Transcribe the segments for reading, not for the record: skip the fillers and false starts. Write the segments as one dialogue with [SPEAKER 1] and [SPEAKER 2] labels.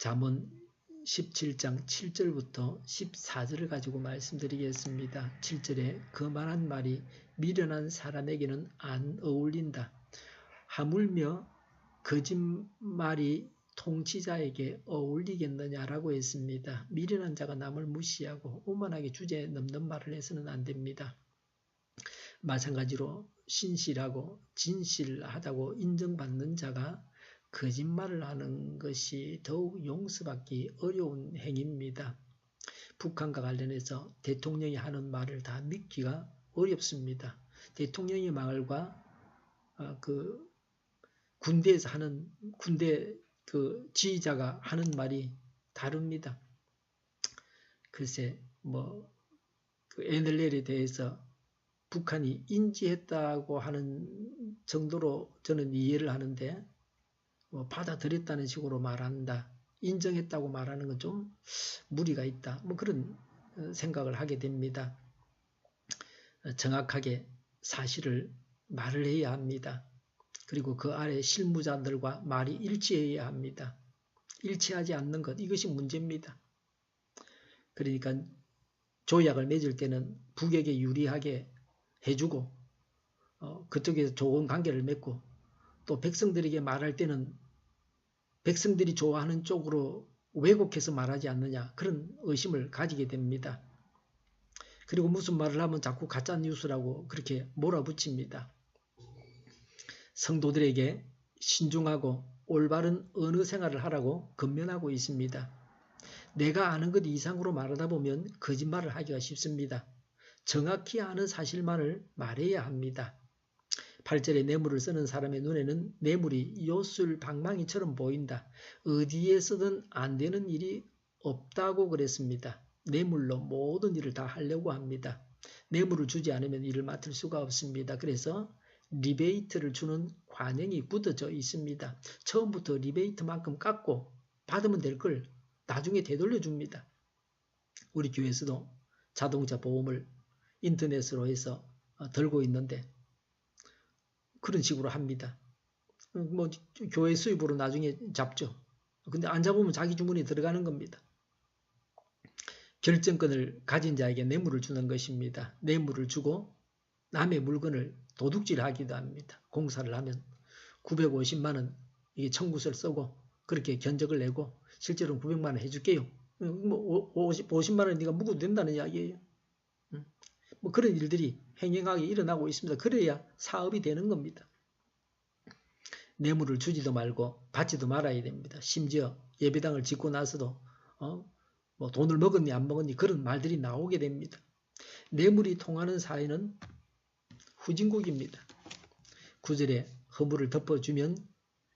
[SPEAKER 1] 잠언 17장 7절부터 14절을 가지고 말씀드리겠습니다. 7절에 거만한 말이 미련한 사람에게는 안 어울린다. 하물며 거짓말이 통치자에게 어울리겠느냐라고 했습니다. 미련한 자가 남을 무시하고 오만하게 주제에 넘는 말을 해서는 안 됩니다. 마찬가지로 신실하고 진실하다고 인정받는 자가 거짓말을 하는 것이 더욱 용서받기 어려운 행위입니다. 북한과 관련해서 대통령이 하는 말을 다 믿기가 어렵습니다. 대통령의 말과 군대에서 하는 군대 지휘자가 하는 말이 다릅니다. 글쎄 NLL에 대해서 북한이 인지했다고 하는 정도로 저는 이해를 하는데 받아들였다는 식으로 말한다. 인정했다고 말하는 건 좀 무리가 있다. 그런 생각을 하게 됩니다. 정확하게 사실을 말을 해야 합니다. 그리고 그 아래 실무자들과 말이 일치해야 합니다. 일치하지 않는 것, 이것이 문제입니다. 그러니까 조약을 맺을 때는 북에게 유리하게 해주고 그쪽에서 좋은 관계를 맺고 또 백성들에게 말할 때는 백성들이 좋아하는 쪽으로 왜곡해서 말하지 않느냐, 그런 의심을 가지게 됩니다. 그리고 무슨 말을 하면 자꾸 가짜뉴스라고 그렇게 몰아붙입니다. 성도들에게 신중하고 올바른 언어 생활을 하라고 권면하고 있습니다. 내가 아는 것 이상으로 말하다 보면 거짓말을 하기가 쉽습니다. 정확히 아는 사실만을 말해야 합니다. 8절에 뇌물을 쓰는 사람의 눈에는 뇌물이 요술 방망이처럼 보인다. 어디에서든 안 되는 일이 없다고 그랬습니다. 뇌물로 모든 일을 다 하려고 합니다. 뇌물을 주지 않으면 일을 맡을 수가 없습니다. 그래서 리베이트를 주는 관행이 굳어져 있습니다. 처음부터 리베이트만큼 깎고 받으면 될 걸 나중에 되돌려 줍니다. 우리 교회에서도 자동차 보험을 인터넷으로 해서 들고 있는데 그런 식으로 합니다. 교회 수입으로 나중에 잡죠. 근데 안 잡으면 자기 주머니에 들어가는 겁니다. 결정권을 가진 자에게 뇌물을 주는 것입니다. 뇌물을 주고 남의 물건을 도둑질하기도 합니다. 공사를 하면 950만 원 이게 청구서를 쓰고 그렇게 견적을 내고 실제로는 900만 원 해줄게요. 50만 원 네가 묵어도 된다는 이야기예요. 그런 일들이 행행하게 일어나고 있습니다. 그래야 사업이 되는 겁니다. 뇌물을 주지도 말고 받지도 말아야 됩니다. 심지어 예배당을 짓고 나서도 돈을 먹었니 안 먹었니 그런 말들이 나오게 됩니다. 뇌물이 통하는 사회는 후진국입니다. 9절에 허물을 덮어주면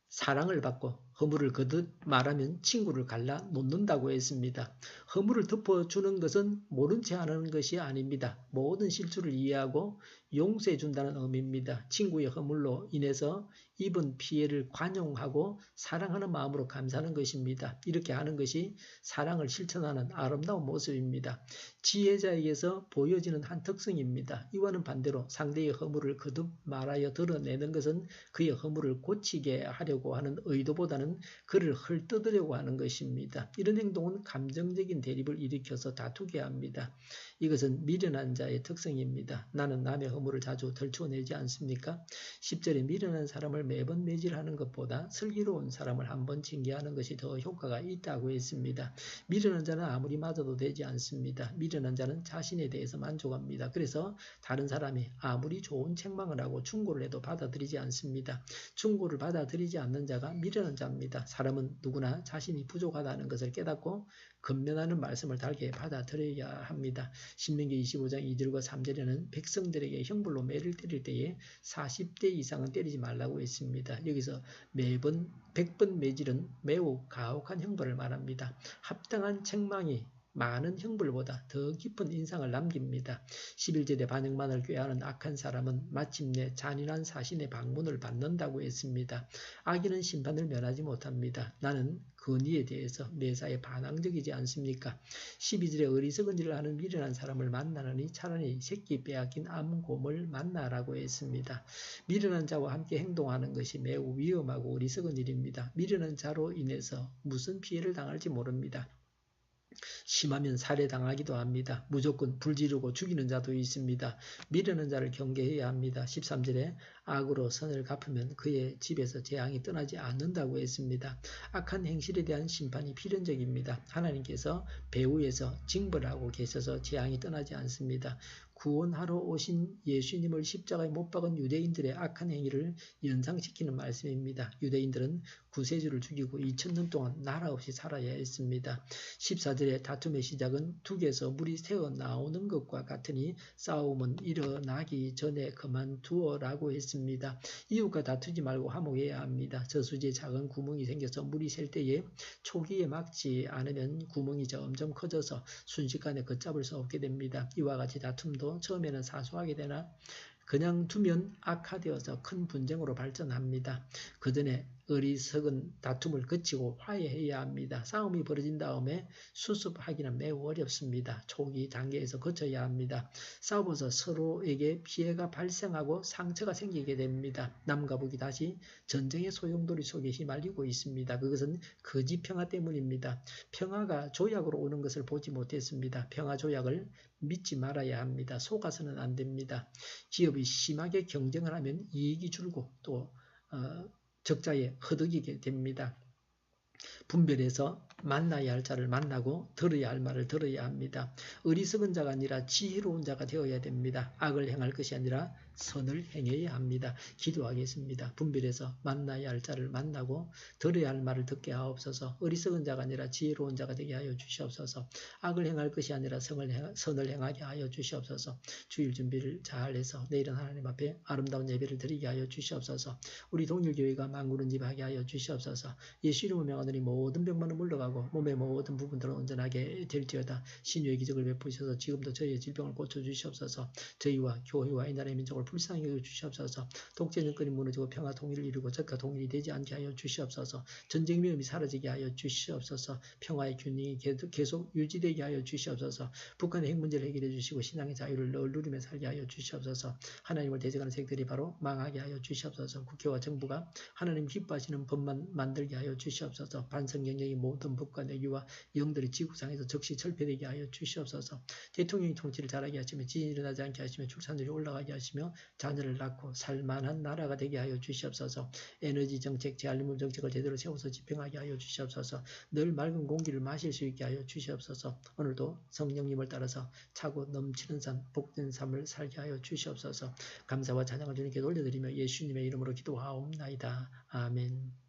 [SPEAKER 1] 사랑을 받고 허물을 거듭 말하면 친구를 갈라 놓는다고 했습니다. 허물을 덮어주는 것은 모른 채 하는 것이 아닙니다. 모든 실수를 이해하고 용서해 준다는 의미입니다. 친구의 허물로 인해서 입은 피해를 관용하고 사랑하는 마음으로 감사하는 것입니다. 이렇게 하는 것이 사랑을 실천하는 아름다운 모습입니다. 지혜자에게서 보여지는 한 특성입니다. 이와는 반대로 상대의 허물을 거듭 말하여 드러내는 것은 그의 허물을 고치게 하려고 하는 의도보다는 그를 헐뜯으려고 하는 것입니다. 이런 행동은 감정적인 대립을 일으켜서 다투게 합니다. 이것은 미련한 자의 특성입니다. 나는 남의 허물을 자주 덜쳐내지 않습니까? 10절에 미련한 사람을 매번 매질하는 것보다 슬기로운 사람을 한번 징계하는 것이 더 효과가 있다고 했습니다. 미련한 자는 아무리 맞아도 되지 않습니다. 미련한 자는 자신에 대해서 만족합니다. 그래서 다른 사람이 아무리 좋은 책망을 하고 충고를 해도 받아들이지 않습니다. 충고를 받아들이지 않는 자가 미련한 자입니다. 사람은 누구나 자신이 부족하다는 것을 깨닫고 권면하는 말씀을 달게 받아들여야 합니다. 신명기 25장 2절과 3절에는 백성들에게 형벌로 매를 때릴 때에 40대 이상은 때리지 말라고 했습니다. 여기서 매번 100번 매질은 매우 가혹한 형벌을 말합니다. 합당한 책망이 많은 형벌보다 더 깊은 인상을 남깁니다. 11절에 반역만을 꾀하는 악한 사람은 마침내 잔인한 사신의 방문을 받는다고 했습니다. 악인은 심판을 면하지 못합니다. 나는 건의에 대해서 매사에 반항적이지 않습니까? 12절에 어리석은 일을 하는 미련한 사람을 만나느니 차라리 새끼 빼앗긴 암곰을 만나라고 했습니다. 미련한 자와 함께 행동하는 것이 매우 위험하고 어리석은 일입니다. 미련한 자로 인해서 무슨 피해를 당할지 모릅니다. 심하면 살해당하기도 합니다. 무조건 불지르고 죽이는 자도 있습니다. 미련한 자를 경계해야 합니다. 13절에 악으로 선을 갚으면 그의 집에서 재앙이 떠나지 않는다고 했습니다. 악한 행실에 대한 심판이 필연적입니다. 하나님께서 배후에서 징벌하고 계셔서 재앙이 떠나지 않습니다. 구원하러 오신 예수님을 십자가에 못 박은 유대인들의 악한 행위를 연상시키는 말씀입니다. 유대인들은 구세주를 죽이고 2000년 동안 나라 없이 살아야 했습니다. 14절의 다툼의 시작은 둑에서 물이 새어 나오는 것과 같으니 싸움은 일어나기 전에 그만두어라고 했습니다. 이웃과 다투지 말고 화목해야 합니다. 저수지에 작은 구멍이 생겨서 물이 셀 때에 초기에 막지 않으면 구멍이 점점 커져서 순식간에 걷잡을 수 없게 됩니다. 이와 같이 다툼도 처음에는 사소하게 되나 그냥 두면 악화되어서 큰 분쟁으로 발전합니다. 그 전에 어리석은 다툼을 그치고 화해해야 합니다. 싸움이 벌어진 다음에 수습하기는 매우 어렵습니다. 초기 단계에서 거쳐야 합니다. 싸워서 서로에게 피해가 발생하고 상처가 생기게 됩니다. 남과 북이 다시 전쟁의 소용돌이 속에 휘말리고 있습니다. 그것은 거짓 평화 때문입니다. 평화가 조약으로 오는 것을 보지 못했습니다. 평화 조약을 믿지 말아야 합니다. 속아서는 안 됩니다. 기업이 심하게 경쟁을 하면 이익이 줄고 또 적자에 허덕이게 됩니다. 분별해서 만나야 할 자를 만나고 들어야 할 말을 들어야 합니다. 어리석은 자가 아니라 지혜로운 자가 되어야 됩니다. 악을 행할 것이 아니라 선을 행해야 합니다. 기도하겠습니다. 분별해서 만나야 할 자를 만나고 들어야 할 말을 듣게 하옵소서. 어리석은 자가 아니라 지혜로운 자가 되게 하여 주시옵소서. 악을 행할 것이 아니라 선을 행하게 하여 주시옵소서. 주일 준비를 잘해서 내일은 하나님 앞에 아름다운 예배를 드리게 하여 주시옵소서. 우리 동일교회가 만군은집하게 하여 주시옵소서. 예수 이름으로 명하노니 모든 병만은 물러가고 몸의 모든 부분들은 온전하게 될지어다. 신유의 기적을 베푸셔서 지금도 저희의 질병을 고쳐주시옵소서. 저희와 교회와 이 나라의 민족을 불쌍히 여겨주시옵소서. 독재 정권이 무너지고 평화 통일을 이루고 적과 통일이 되지 않게 하여 주시옵소서. 전쟁 위험이 사라지게 하여 주시옵소서. 평화의 균형이 계속 유지되게 하여 주시옵소서. 북한의 핵 문제를 해결해 주시고 신앙의 자유를 늘 누리며 살게 하여 주시옵소서. 하나님을 대적하는 세력들이 바로 망하게 하여 주시옵소서. 국회와 정부가 하나님 기뻐하시는 법만 만들게 하여 주시옵소서. 반성경영의 모든 법과 내규와 영들이 지구상에서 즉시 철폐되게 하여 주시옵소서. 대통령이 통치를 잘하게 하시며 지진이 일어나지 않게 하시며 출산율이 올라가게 하시며 자녀를 낳고 살만한 나라가 되게 하여 주시옵소서. 에너지 정책, 재활용물 정책을 제대로 세워서 집행하게 하여 주시옵소서. 늘 맑은 공기를 마실 수 있게 하여 주시옵소서. 오늘도 성령님을 따라서 차고 넘치는 삶, 복된 삶을 살게 하여 주시옵소서. 감사와 찬양을 주님께 돌려드리며 예수님의 이름으로 기도하옵나이다. 아멘.